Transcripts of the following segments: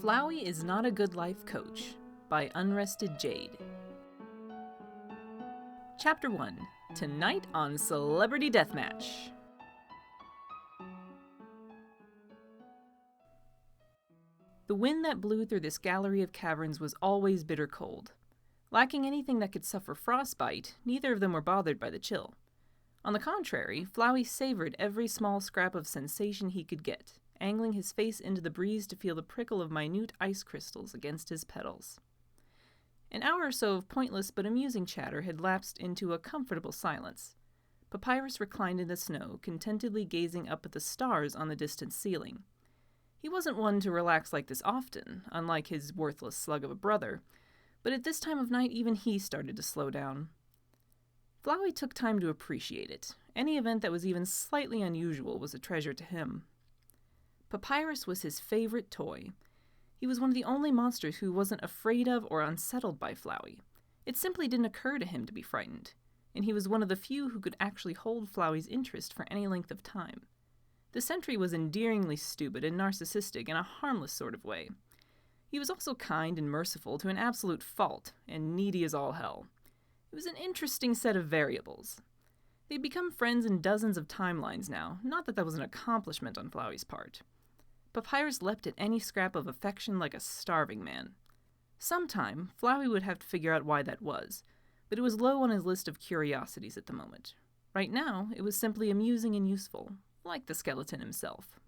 Flowey Is Not a Good Life Coach by unrestedjade. Chapter 1. Tonight on Celebrity Deathmatch. The wind that blew through this gallery of caverns was always bitter cold. Lacking anything that could suffer frostbite, neither of them were bothered by the chill. On the contrary, Flowey savored every small scrap of sensation he could get, angling his face into the breeze to feel the prickle of minute ice crystals against his petals. An hour or so of pointless but amusing chatter had lapsed into a comfortable silence. Papyrus reclined in the snow, contentedly gazing up at the stars on the distant ceiling. He wasn't one to relax like this often, unlike his worthless slug of a brother, but at this time of night even he started to slow down. Flowey took time to appreciate it. Any event that was even slightly unusual was a treasure to him. Papyrus was his favorite toy. He was one of the only monsters who wasn't afraid of or unsettled by Flowey. It simply didn't occur to him to be frightened, and he was one of the few who could actually hold Flowey's interest for any length of time. The sentry was endearingly stupid and narcissistic in a harmless sort of way. He was also kind and merciful to an absolute fault, and needy as all hell. It was an interesting set of variables. They'd become friends in dozens of timelines now, not that was an accomplishment on Flowey's part. Papyrus leapt at any scrap of affection like a starving man. Sometime, Flowey would have to figure out why that was, but it was low on his list of curiosities at the moment. Right now, it was simply amusing and useful, like the skeleton himself.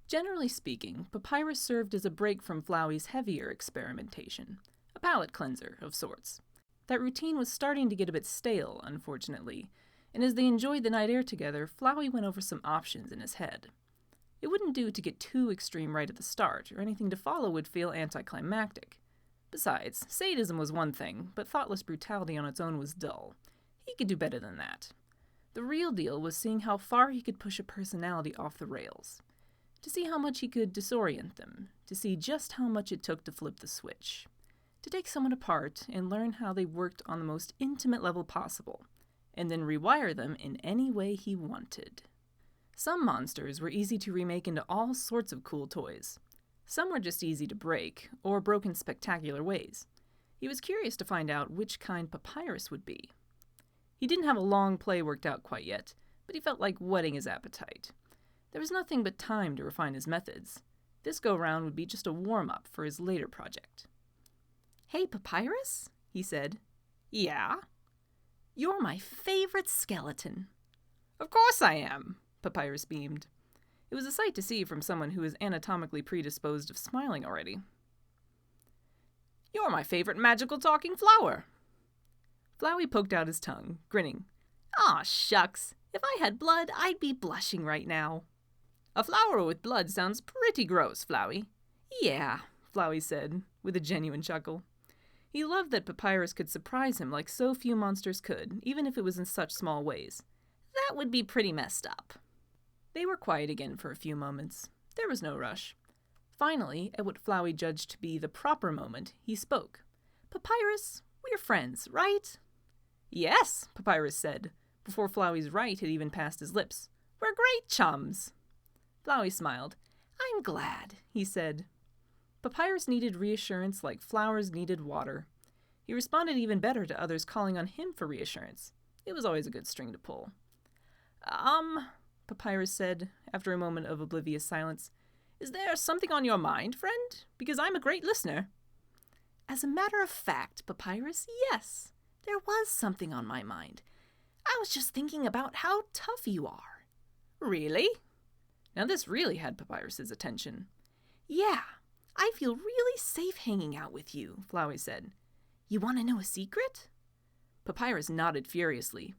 Generally speaking, Papyrus served as a break from Flowey's heavier experimentation, a palate cleanser of sorts. That routine was starting to get a bit stale, unfortunately, and as they enjoyed the night air together, Flowey went over some options in his head. It wouldn't do to get too extreme right at the start, or anything to follow would feel anticlimactic. Besides, sadism was one thing, but thoughtless brutality on its own was dull. He could do better than that. The real deal was seeing how far he could push a personality off the rails. To see how much he could disorient them, to see just how much it took to flip the switch. To take someone apart and learn how they worked on the most intimate level possible, and then rewire them in any way he wanted. Some monsters were easy to remake into all sorts of cool toys. Some were just easy to break, or broke in spectacular ways. He was curious to find out which kind Papyrus would be. He didn't have a long play worked out quite yet, but he felt like whetting his appetite. There was nothing but time to refine his methods. This go-round would be just a warm-up for his later project. "Hey, Papyrus," he said. "Yeah?" "You're my favorite skeleton." "Of course I am," Papyrus beamed. It was a sight to see from someone who was anatomically predisposed of smiling already. "You're my favorite magical talking flower." Flowey poked out his tongue, grinning. "Aw, shucks. If I had blood, I'd be blushing right now." "A flower with blood sounds pretty gross, Flowey." "Yeah," Flowey said, with a genuine chuckle. He loved that Papyrus could surprise him like so few monsters could, even if it was in such small ways. "That would be pretty messed up." They were quiet again for a few moments. There was no rush. Finally, at what Flowey judged to be the proper moment, he spoke. "Papyrus, we're friends, right?" "Yes," Papyrus said, before Flowey's right had even passed his lips. "We're great chums." Flowey smiled. "I'm glad," he said. Papyrus needed reassurance like flowers needed water. He responded even better to others calling on him for reassurance. It was always a good string to pull. Papyrus said, after a moment of oblivious silence. "Is there something on your mind, friend? Because I'm a great listener." "As a matter of fact, Papyrus, yes, there was something on my mind. I was just thinking about how tough you are." "Really?" Now this really had Papyrus's attention. "Yeah, I feel really safe hanging out with you," Flowey said. "You want to know a secret?" Papyrus nodded furiously.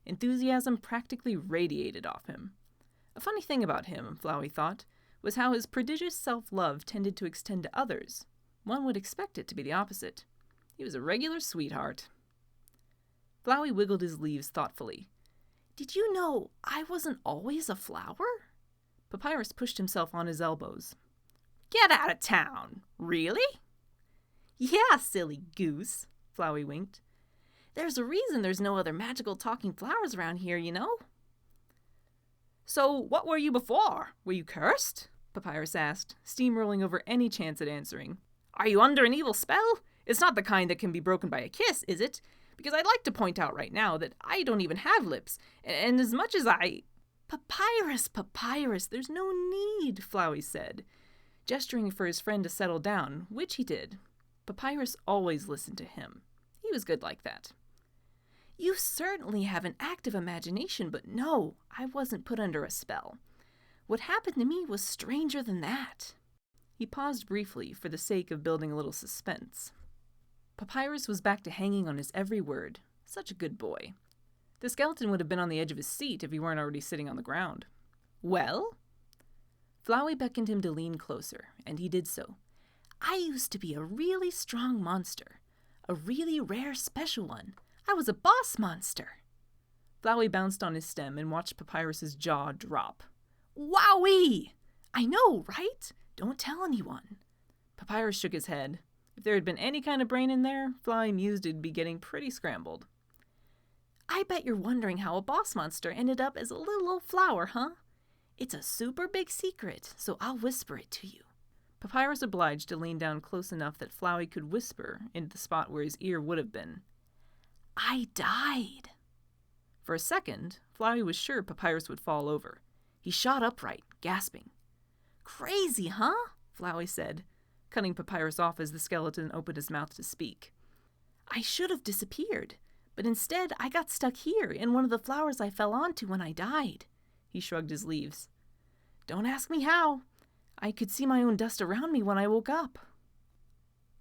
Enthusiasm practically radiated off him. A funny thing about him, Flowey thought, was how his prodigious self-love tended to extend to others. One would expect it to be the opposite. He was a regular sweetheart. Flowey wiggled his leaves thoughtfully. "Did you know I wasn't always a flower?" Papyrus pushed himself on his elbows. "Get out of town! Really?" "Yeah, silly goose," Flowey winked. "There's a reason there's no other magical talking flowers around here, you know." "So what were you before? Were you cursed?" Papyrus asked, steamrolling over any chance at answering. Are you under an evil spell? It's not the kind that can be broken by a kiss, is it? Because I'd like to point out right now that I don't even have lips, and as much as I... Papyrus, there's no need, Flowey said, gesturing for his friend to settle down, which he did. Papyrus always listened to him. He was good like that. You certainly have an active imagination, but no, I wasn't put under a spell. What happened to me was stranger than that. He paused briefly for the sake of building a little suspense. Papyrus was back to hanging on his every word. Such a good boy. The skeleton would have been on the edge of his seat if he weren't already sitting on the ground. Well? Flowey beckoned him to lean closer, and he did so. I used to be a really strong monster. A really rare special one. I was a boss monster. Flowey bounced on his stem and watched Papyrus's jaw drop. Wowee! I know, right? Don't tell anyone. Papyrus shook his head. If there had been any kind of brain in there, Flowey mused it'd be getting pretty scrambled. I bet you're wondering how a boss monster ended up as a little old flower, huh? It's a super big secret, so I'll whisper it to you. Papyrus obliged to lean down close enough that Flowey could whisper into the spot where his ear would have been. I died. For a second, Flowey was sure Papyrus would fall over. He shot upright, gasping. Crazy, huh? Flowey said, cutting Papyrus off as the skeleton opened his mouth to speak. I should have disappeared, but instead I got stuck here in one of the flowers I fell onto when I died. He shrugged his leaves. Don't ask me how. I could see my own dust around me when I woke up.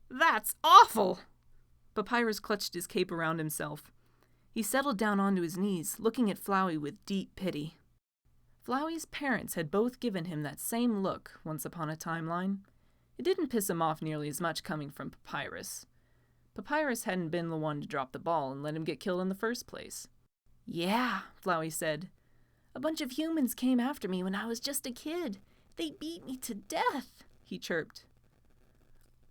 That's awful! Papyrus clutched his cape around himself. He settled down onto his knees, looking at Flowey with deep pity. Flowey's parents had both given him that same look once upon a timeline. It didn't piss him off nearly as much coming from Papyrus. Papyrus hadn't been the one to drop the ball and let him get killed in the first place. Yeah, Flowey said. A bunch of humans came after me when I was just a kid. They beat me to death, he chirped.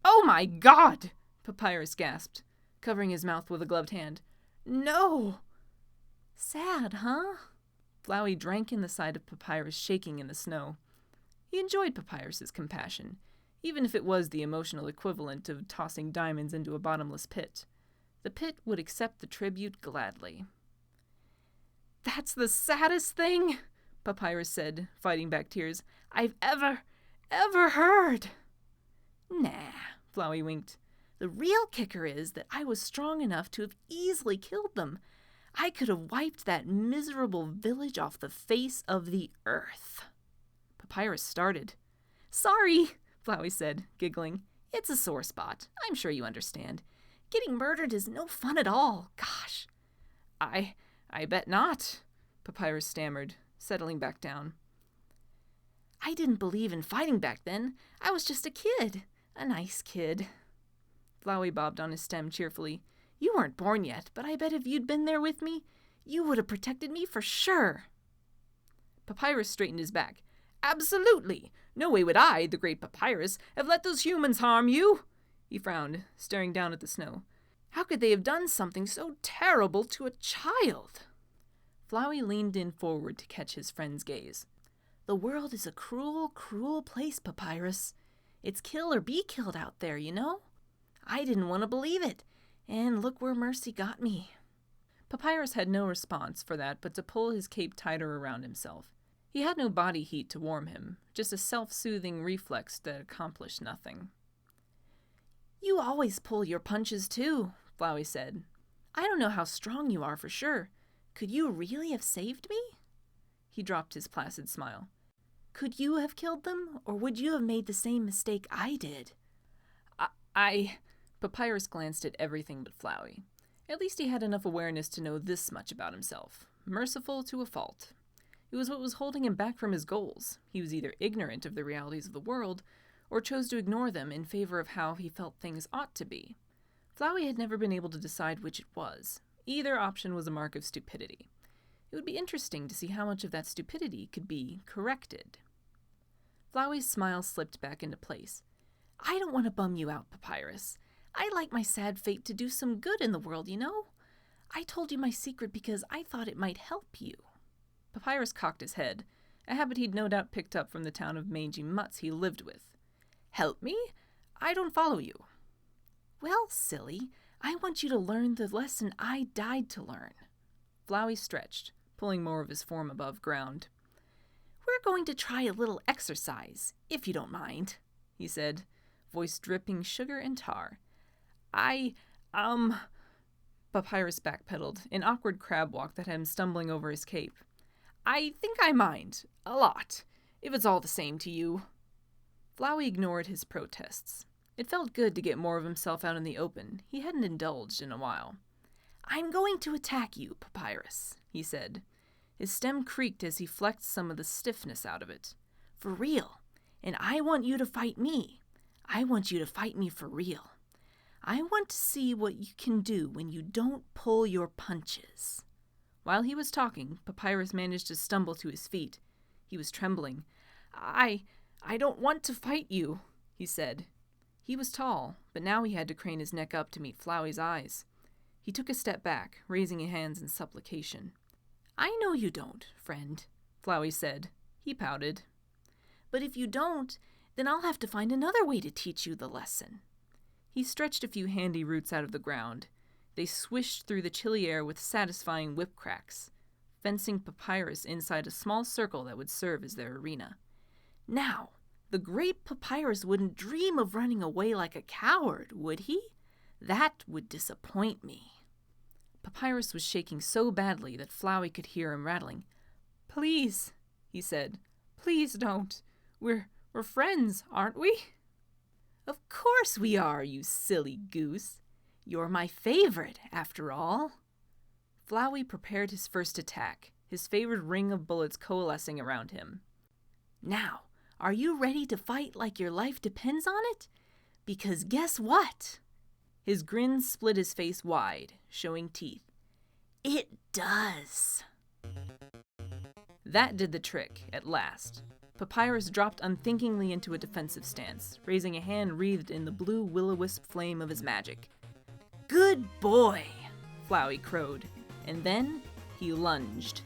Oh my God! Papyrus gasped, covering his mouth with a gloved hand. No! Sad, huh? Flowey drank in the sight of Papyrus shaking in the snow. He enjoyed Papyrus's compassion, even if it was the emotional equivalent of tossing diamonds into a bottomless pit. The pit would accept the tribute gladly. That's the saddest thing, Papyrus said, fighting back tears, I've ever heard. Nah, Flowey winked. The real kicker is that I was strong enough to have easily killed them. I could have wiped that miserable village off the face of the earth. Papyrus started. Sorry, Flowey said, giggling. It's a sore spot. I'm sure you understand. Getting murdered is no fun at all. Gosh. I bet not, Papyrus stammered, settling back down. I didn't believe in fighting back then. I was just a kid. A nice kid. Flowey bobbed on his stem cheerfully. You weren't born yet, but I bet if you'd been there with me, you would have protected me for sure. Papyrus straightened his back. Absolutely! No way would I, the great Papyrus, have let those humans harm you! He frowned, staring down at the snow. How could they have done something so terrible to a child? Flowey leaned in forward to catch his friend's gaze. The world is a cruel, cruel place, Papyrus. It's kill or be killed out there, you know? I didn't want to believe it, and look where mercy got me. Papyrus had no response for that but to pull his cape tighter around himself. He had no body heat to warm him, just a self-soothing reflex that accomplished nothing. You always pull your punches too, Flowey said. I don't know how strong you are for sure. Could you really have saved me? He dropped his placid smile. Could you have killed them, or would you have made the same mistake I did? Papyrus glanced at everything but Flowey. At least he had enough awareness to know this much about himself. Merciful to a fault. It was what was holding him back from his goals. He was either ignorant of the realities of the world, or chose to ignore them in favor of how he felt things ought to be. Flowey had never been able to decide which it was. Either option was a mark of stupidity. It would be interesting to see how much of that stupidity could be corrected. Flowey's smile slipped back into place. I don't want to bum you out, Papyrus. I like my sad fate to do some good in the world, you know? I told you my secret because I thought it might help you. Papyrus cocked his head, a habit he'd no doubt picked up from the town of mangy mutts he lived with. "Help me? I don't follow you." "Well, silly, I want you to learn the lesson I died to learn." Flowey stretched, pulling more of his form above ground. "We're going to try a little exercise, if you don't mind," he said, voice dripping sugar and tar. Papyrus backpedaled, an awkward crab walk that had him stumbling over his cape. "I think I mind. A lot. If it's all the same to you." Flowey ignored his protests. It felt good to get more of himself out in the open. He hadn't indulged in a while. "I'm going to attack you, Papyrus," he said. His stem creaked as he flexed some of the stiffness out of it. "For real. And I want you to fight me. I want you to fight me for real. I want to see what you can do when you don't pull your punches." While he was talking, Papyrus managed to stumble to his feet. He was trembling. I don't want to fight you," he said. He was tall, but now he had to crane his neck up to meet Flowey's eyes. He took a step back, raising his hands in supplication. "I know you don't, friend," Flowey said. He pouted. "But if you don't, then I'll have to find another way to teach you the lesson." He stretched a few handy roots out of the ground. They swished through the chilly air with satisfying whip cracks, fencing Papyrus inside a small circle that would serve as their arena. "Now, the great Papyrus wouldn't dream of running away like a coward, would he? That would disappoint me." Papyrus was shaking so badly that Flowey could hear him rattling. "Please," he said. "Please don't. We're friends, aren't we?" "Of course we are, you silly goose. You're my favorite, after all." Flowey prepared his first attack, his favorite ring of bullets coalescing around him. "Now, are you ready to fight like your life depends on it? Because guess what?" His grin split his face wide, showing teeth. "It does." That did the trick, at last. Papyrus dropped unthinkingly into a defensive stance, raising a hand wreathed in the blue will-o-wisp flame of his magic. "Good boy," Flowey crowed, and then he lunged.